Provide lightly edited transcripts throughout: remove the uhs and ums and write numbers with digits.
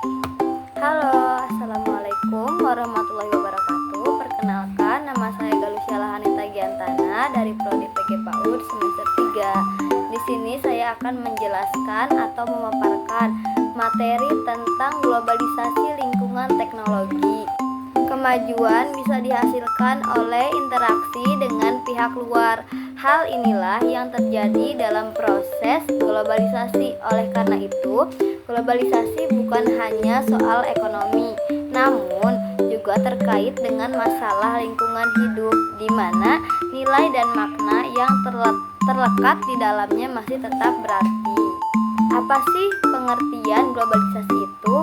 Halo, Assalamualaikum warahmatullahi wabarakatuh. Perkenalkan, nama saya Galusia Lahanita Giantana dari Prodi PG PAUD semester 3. Di sini saya akan menjelaskan atau memaparkan materi tentang globalisasi lingkungan teknologi. Kemajuan bisa dihasilkan oleh interaksi dengan pihak luar. Hal inilah yang terjadi dalam proses globalisasi. Oleh karena itu, globalisasi bukan hanya soal ekonomi, namun juga terkait dengan masalah lingkungan hidup, di mana nilai dan makna yang terlekat di dalamnya masih tetap berarti. Apa sih pengertian globalisasi itu?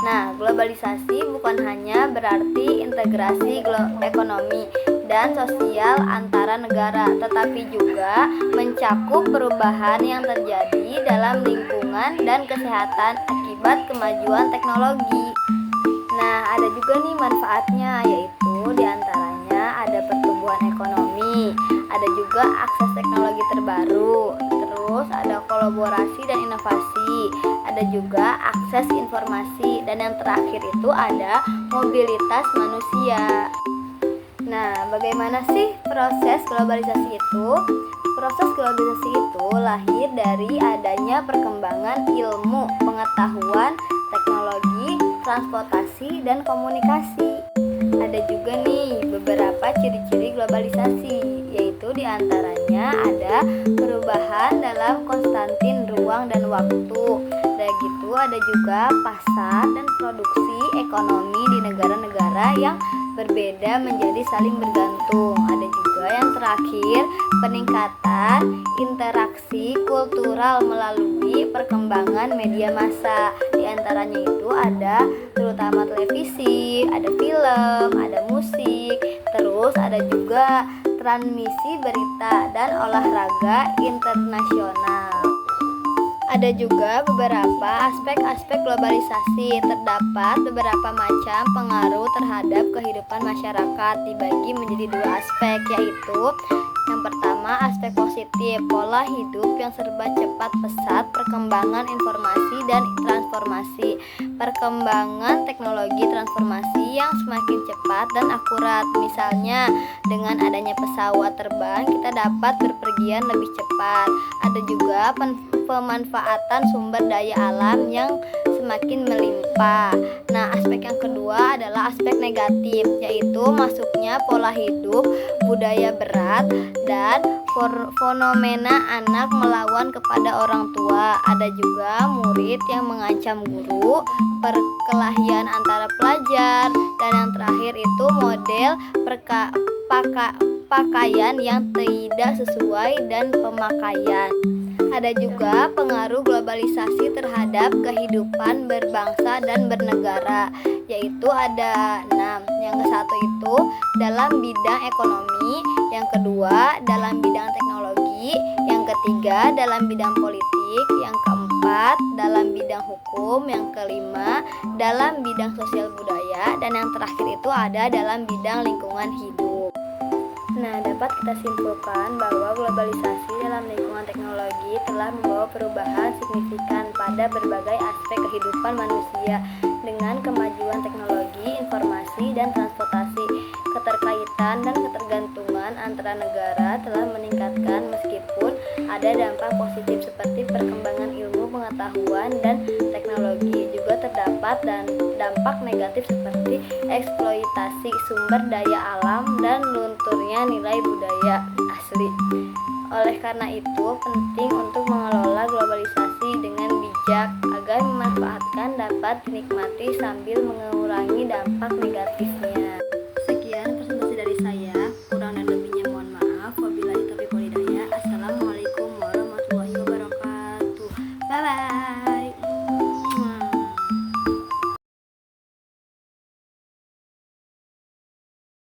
Nah, globalisasi bukan hanya berarti integrasi ekonomi dan sosial antara negara, tetapi juga mencakup perubahan yang terjadi dalam lingkungan dan kesehatan akibat kemajuan teknologi. Nah, ada juga nih manfaatnya, yaitu diantaranya ada pertumbuhan ekonomi, ada juga akses teknologi terbaru, terus ada kolaborasi dan inovasi, ada juga akses informasi, dan yang terakhir itu ada mobilitas manusia. Nah, bagaimana sih proses globalisasi itu? Proses globalisasi itu lahir dari adanya perkembangan ilmu, pengetahuan, teknologi, transportasi, dan komunikasi. Ada juga nih beberapa ciri-ciri globalisasi, yaitu diantaranya ada perubahan dalam konstantin ruang dan waktu. Dan gitu ada juga pasar dan produksi ekonomi di negara-negara yang berbeda menjadi saling bergantung. Ada juga yang terakhir, peningkatan interaksi kultural melalui perkembangan media massa. Di antaranya itu ada terutama televisi, ada film, ada musik, terus ada juga transmisi berita dan olahraga internasional. Ada juga beberapa aspek-aspek globalisasi. Terdapat beberapa macam pengaruh terhadap kehidupan masyarakat, dibagi menjadi dua aspek, yaitu yang pertama aspek positif, pola hidup yang serba cepat pesat, perkembangan informasi dan transformasi, perkembangan teknologi transformasi yang semakin cepat dan akurat. Misalnya dengan adanya pesawat terbang kita dapat berpergian lebih cepat. Ada juga pemanfaatan sumber daya alam yang semakin melimpah. Nah, aspek yang kedua adalah aspek negatif, yaitu masuknya pola hidup, budaya berat, dan fenomena anak melawan kepada orang tua. Ada juga murid yang mengancam guru, perkelahian antara pelajar, dan yang terakhir itu model pakaian yang tidak sesuai dan pemakaian. Ada juga pengaruh globalisasi terhadap kehidupan berbangsa dan bernegara, yaitu ada 6. Yang ke-1 itu dalam bidang ekonomi, yang kedua dalam bidang teknologi, yang ketiga dalam bidang politik, yang keempat dalam bidang hukum, yang kelima dalam bidang sosial budaya, dan yang terakhir itu ada dalam bidang lingkungan hidup. Nah, dapat kita simpulkan bahwa globalisasi dalam lingkungan teknologi telah membawa perubahan signifikan pada berbagai aspek kehidupan manusia. Dengan kemajuan teknologi, informasi, dan transportasi, keterkaitan dan ketergantungan antara negara telah meningkatkan, meskipun ada dampak positif seperti perkembangan ilmu pengetahuan dan teknologi. Juga terdapat dan dampak negatif seperti eksploitasi sumber daya alam dan lunturnya nilai budaya asli. Oleh karena itu, penting untuk mengelola globalisasi dengan bijak agar memanfaatkan dapat dinikmati sambil mengurangi